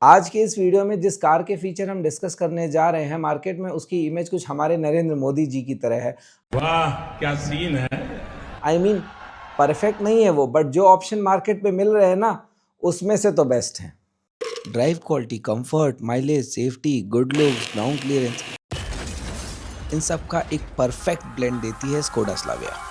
आज के इस वीडियो में जिस कार के फीचर हम डिस्कस करने जा रहे हैं, मार्केट में उसकी इमेज कुछ हमारे नरेंद्र मोदी जी की तरह है। वाह क्या सीन है। आई मीन परफेक्ट नहीं है वो, बट जो ऑप्शन मार्केट पे मिल रहे हैं ना, उसमें से तो बेस्ट है। Drive quality, comfort, mileage, safety, good looks, ground clearance, इन सब का एक परफेक्ट ब्लेंड देती है स्कोडा स्लाविया।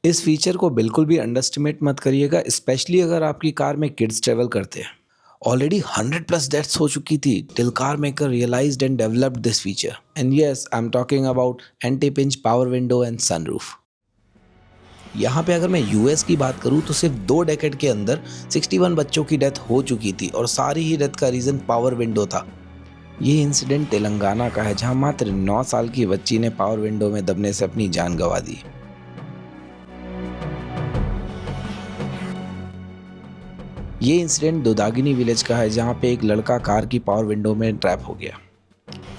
इस फीचर को बिल्कुल भी अंडरस्टिमेट मत करिएगा, स्पेशली अगर आपकी कार में किड्स ट्रेवल करते हैं। ऑलरेडी 100+ डेथ्स हो चुकी थी till car maker realised and developed this feature. And yes, I am talking about anti pinch power window and sunroof. यहाँ पे अगर मैं यूएस की बात करूँ तो सिर्फ 2 डेकेड के अंदर 61 बच्चों की डेथ हो चुकी थी और सारी ही डेथ का रीज़न पावर विंडो था। ये इंसिडेंट तेलंगाना का है, जहाँ मात्र 9 साल की बच्ची ने पावर विंडो में दबने से अपनी जान गंवा दी। ये इंसिडेंट दोदागिनी विलेज का है, जहाँ पे एक लड़का कार की पावर विंडो में ट्रैप हो गया।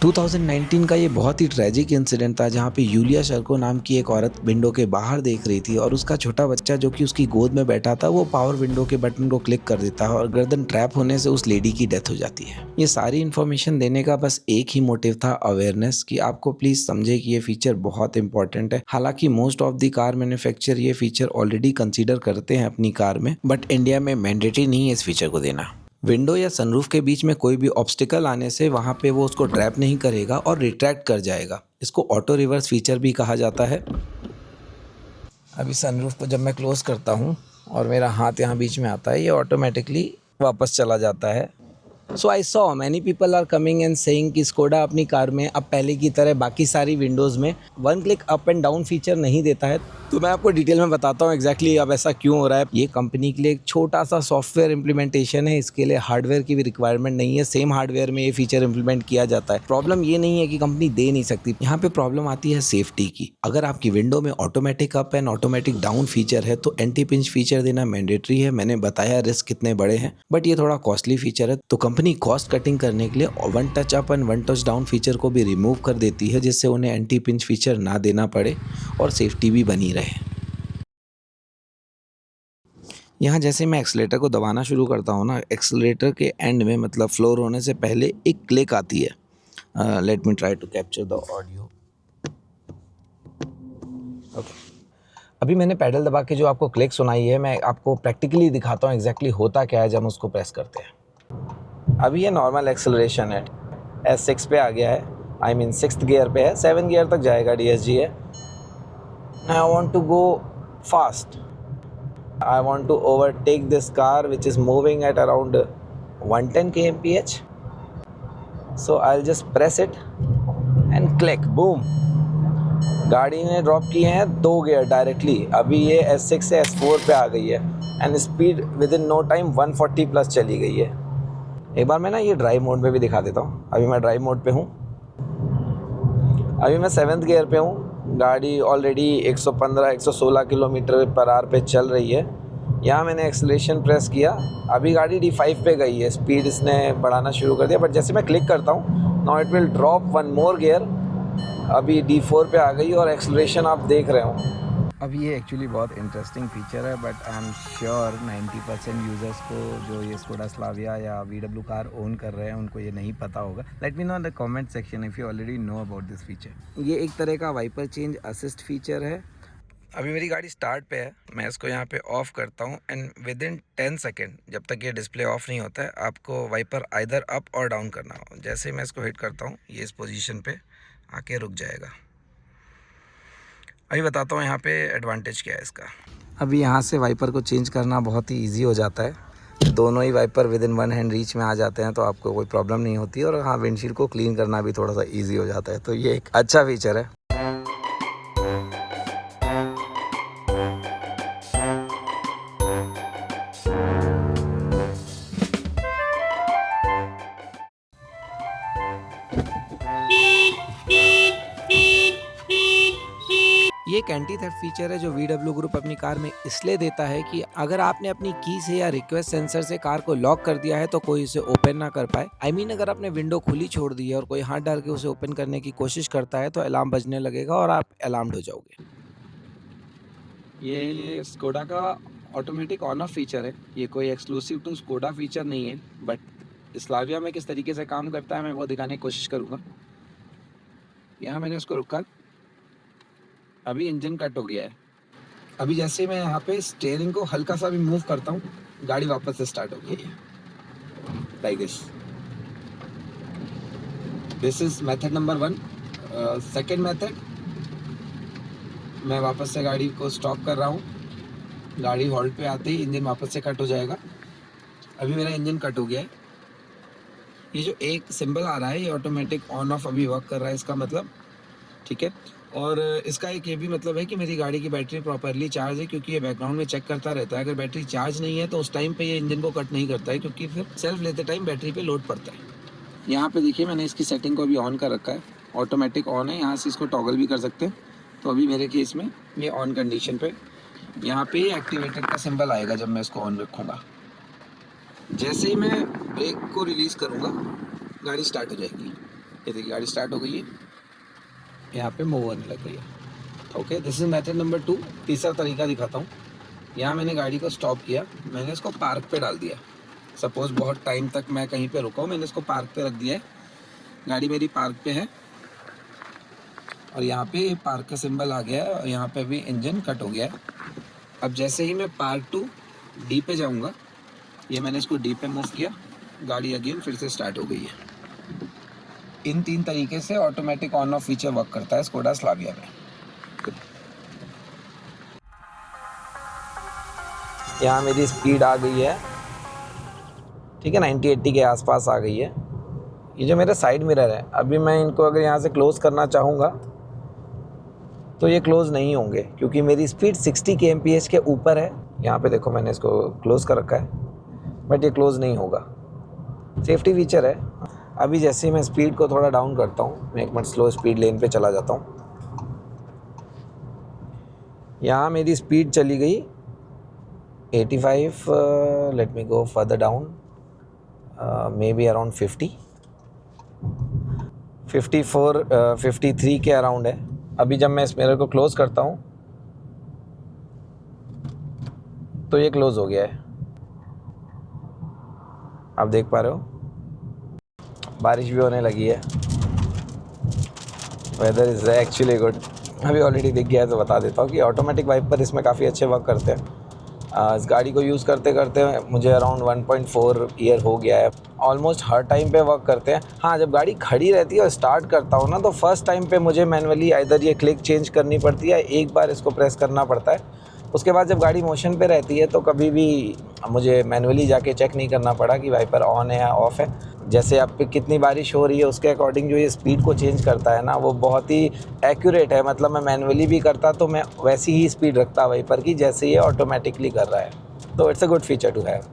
2019 का ये बहुत ही ट्रेजिक इंसिडेंट था, जहाँ पे यूलिया शर्को नाम की एक औरत विंडो के बाहर देख रही थी और उसका छोटा बच्चा जो कि उसकी गोद में बैठा था, वो पावर विंडो के बटन को क्लिक कर देता है और गर्दन ट्रैप होने से उस लेडी की डेथ हो जाती है। ये सारी इन्फॉर्मेशन देने का बस एक ही मोटिव था, अवेयरनेस, कि आपको प्लीज समझे कि ये फीचर बहुत इंपॉर्टेंट है। हालांकि most of the car manufacturer ये फीचर ऑलरेडी कंसीडर करते हैं अपनी कार में, बट इंडिया में मैंडेटरी नहीं है इस फीचर को देना। विंडो या सनरूफ के बीच में कोई भी ऑब्स्टिकल आने से वहाँ पे वो उसको ट्रैप नहीं करेगा और रिट्रैक्ट कर जाएगा। इसको ऑटो रिवर्स फीचर भी कहा जाता है। अभी सनरूफ को जब मैं क्लोज करता हूँ और मेरा हाथ यहाँ बीच में आता है, ये ऑटोमेटिकली वापस चला जाता है। So I saw many people are coming and saying कि स्कोडा अपनी कार में अब पहले की तरह बाकी सारी विंडोज़ में 1 click up and down feature नहीं देता है। तो मैं आपको डिटेल में बताता हूँ एग्जैक्टली अब ऐसा क्यों हो रहा है। ये कंपनी के लिए एक छोटा सा सॉफ्टवेयर इंप्लीमेंटेशन है, इसके लिए हार्डवेयर की भी रिक्वायरमेंट नहीं है। सेम हार्डवेयर में ये फीचर इंप्लीमेंट किया जाता है। प्रॉब्लम ये नहीं है कि कंपनी दे नहीं सकती, यहाँ पे प्रॉब्लम आती है सेफ्टी की। अगर आपकी विंडो में automatic up and automatic down feature है तो एंटी पिंच फीचर देना मैंडेटरी है। मैंने बताया रिस्क कितने बड़े हैं, बट ये थोड़ा कॉस्टली फीचर है, तो कंपनी कॉस्ट कटिंग करने के लिए 1 touch up and 1 touch down feature को भी रिमूव कर देती है, जिससे उन्हें एंटी पिंच फीचर ना देना पड़े और सेफ्टी भी बनी रहे। यहाँ जैसे मैं एक्सीलेटर को दबाना शुरू करता हूँ ना, एक्सीलेटर के एंड में मतलब फ्लोर होने से पहले एक क्लिक आती है। Let me try to capture the audio. Okay, अभी मैंने पैडल दबा के जो आपको क्लिक सुनाई है, मैं आपको प्रैक्टिकली दिखाता हूँ एग्जैक्टली होता क्या है जब हम उसको प्रेस करते हैं। अभी ये नॉर्मल एक्सेलरेशन है, S6 पे आ गया है, आई मीन 6th गियर पे है, 7 गियर तक जाएगा, DSG है। I want to go fast, I want to overtake this car which is moving at around 110 kmph. So I'll just press it and click, boom. गाड़ी ने drop किए हैं 2 gear directly. अभी ये S6 से S4 पे आ गई है and speed within no time 140+ चली गई है। एक बार मैं ना ये ड्राइव मोड पे भी दिखा देता हूँ। अभी मैं ड्राइव मोड पे हूँ, अभी मैं 7th गियर पे हूँ। गाड़ी ऑलरेडी 115-116 km/h पे चल रही है। यहाँ मैंने एक्सेलरेशन प्रेस किया, अभी गाड़ी D5 पे गई है, स्पीड इसने बढ़ाना शुरू कर दिया। बट जैसे मैं क्लिक करता हूँ, now it will drop 1 more gear, अभी D4 पे आ गई और एक्सेलरेशन आप देख रहे हो। अब ये एक्चुअली बहुत इंटरेस्टिंग फीचर है, but I am sure 90% users को जो ये स्कोडा स्लाविया या VW कार ओन कर रहे हैं उनको ये नहीं पता होगा। Let me know in the comment section if you already know about this feature. ये एक तरह का वाइपर चेंज असिस्ट फीचर है। अभी मेरी गाड़ी स्टार्ट पे है, मैं इसको यहाँ पे ऑफ करता हूँ एंड विद इन 10 सेकेंड, जब तक ये डिस्प्ले ऑफ नहीं होता है, आपको वाइपर आइदर अप और डाउन करना हो। जैसे मैं इसको हिट करता हूँ, ये इस पोजीशन पे आके रुक जाएगा। अभी बताता हूँ यहाँ पे एडवांटेज क्या है इसका। अभी यहाँ से वाइपर को चेंज करना बहुत ही ईजी हो जाता है। दोनों ही wiper within 1 hand reach में आ जाते हैं, तो आपको कोई प्रॉब्लम नहीं होती। और हाँ, विंडशील्ड को क्लीन करना भी थोड़ा सा ईजी हो जाता है, तो ये एक अच्छा फीचर है। ये एक एंटी थेफ्ट फीचर है जो VW ग्रुप अपनी कार में इसलिए देता है कि अगर आपने अपनी की से या रिक्वेस्ट सेंसर से कार को लॉक कर दिया है तो कोई उसे ओपन ना कर पाए। अगर आपने विंडो खुली छोड़ दी है और कोई हाथ डाल के उसे ओपन करने की कोशिश करता है तो अलार्म बजने लगेगा और आप अलार्म्ड हो जाओगे। ये स्कोडा का ऑटोमेटिक ऑन ऑफ फीचर है। ये कोई एक्सक्लूसिव टू स्कोडा फीचर नहीं है, बट स्लाविया में किस तरीके से काम करता है मैं वो दिखाने की कोशिश करूँगा। यहाँ मैंने उसको रुका, अभी इंजन कट हो गया है। अभी जैसे मैं यहाँ पे स्टीयरिंग को हल्का सा भी मूव करता हूँ, गाड़ी वापस से स्टार्ट हो गई है, like this is method number 1। Second method, मैं वापस से गाड़ी को स्टॉप कर रहा हूँ, गाड़ी हॉल्ट पे आते ही इंजन वापस से कट हो जाएगा। अभी मेरा इंजन कट हो गया है। ये जो एक सिंबल आ रहा है ये ऑटोमेटिक ऑन ऑफ अभी वर्क कर रहा है, इसका मतलब, ठीक है। और इसका एक ये भी मतलब है कि मेरी गाड़ी की बैटरी प्रॉपरली चार्ज है, क्योंकि ये बैकग्राउंड में चेक करता रहता है। अगर बैटरी चार्ज नहीं है तो उस टाइम पे ये इंजन को कट नहीं करता है, क्योंकि फिर सेल्फ लेते टाइम बैटरी पे लोड पड़ता है। यहाँ पे देखिए मैंने इसकी सेटिंग को अभी ऑन कर रखा है, ऑटोमेटिक ऑन है। यहाँ से इसको टॉगल भी कर सकते हैं। तो अभी मेरे केस में ये ऑन कंडीशन पे, यहाँ पे एक्टिवेटेड का सिंबल आएगा जब मैं इसको ऑन रखूँगा। जैसे ही मैं ब्रेक को रिलीज़ करूँगा गाड़ी स्टार्ट हो जाएगी। ये देखिए गाड़ी स्टार्ट हो गई है, यहाँ पे मूव होने लग गई है। Okay, this is method number 2। तीसरा तरीका दिखाता हूँ। यहाँ मैंने गाड़ी को स्टॉप किया, मैंने इसको पार्क पे डाल दिया। सपोज़ बहुत टाइम तक मैं कहीं पे रुका हूँ, मैंने इसको पार्क पे रख दिया है। गाड़ी मेरी पार्क पे है और यहाँ पे पार्क का सिंबल आ गया है और यहाँ पे भी इंजन कट हो गया है। अब जैसे ही मैं पार्क टू डी पे जाऊँगा, ये मैंने इसको डी पे मूव किया, गाड़ी अगेन फिर से स्टार्ट हो गई है। इन 3 तरीके से automatic on off feature work करता है स्कोडा स्लाविया में। यहाँ मेरी स्पीड आ गई है, ठीक है, 90-80 के आसपास आ गई है। ये जो मेरे साइड मिरर है, अभी मैं इनको अगर यहाँ से क्लोज़ करना चाहूँगा तो ये क्लोज़ नहीं होंगे, क्योंकि मेरी स्पीड 60 kmph के ऊपर है। यहाँ पे देखो मैंने इसको क्लोज़ कर रखा है, बट ये क्लोज़ नहीं होगा। सेफ्टी फीचर है। अभी जैसे ही मैं स्पीड को थोड़ा डाउन करता हूँ, मैं एक मिनट स्लो स्पीड लेन पे चला जाता हूँ। यहाँ मेरी स्पीड चली गई 85, let me go further down, may be around 50, 54, 53 के अराउंड है। अभी जब मैं इस मिरर को क्लोज़ करता हूँ तो ये क्लोज़ हो गया है, आप देख पा रहे हो। बारिश भी होने लगी है, वेदर इज़ एक्चुअली गुड। अभी ऑलरेडी दिख गया है तो बता देता हूँ कि ऑटोमेटिक वाइपर इसमें काफ़ी अच्छे वर्क करते हैं। इस गाड़ी को यूज़ करते करते मुझे अराउंड 1.4 ईयर हो गया है। ऑलमोस्ट हर टाइम पे वर्क करते हैं। हाँ, जब गाड़ी खड़ी रहती है और स्टार्ट करता हूँ ना, तो फर्स्ट टाइम पे मुझे मैनुअली आइदर ये क्लिक चेंज करनी पड़ती है, एक बार इसको प्रेस करना पड़ता है। उसके बाद जब गाड़ी मोशन पे रहती है तो कभी भी मुझे मैनुअली जाके चेक नहीं करना पड़ा कि वाइपर ऑन है या ऑफ़ है। जैसे आप पे कितनी बारिश हो रही है उसके अकॉर्डिंग जो ये स्पीड को चेंज करता है ना, वो बहुत ही एक्यूरेट है। मतलब मैं मैनुअली भी करता तो मैं वैसी ही स्पीड रखता वाइपर की जैसे ये ऑटोमेटिकली कर रहा है। तो it's a good feature to have.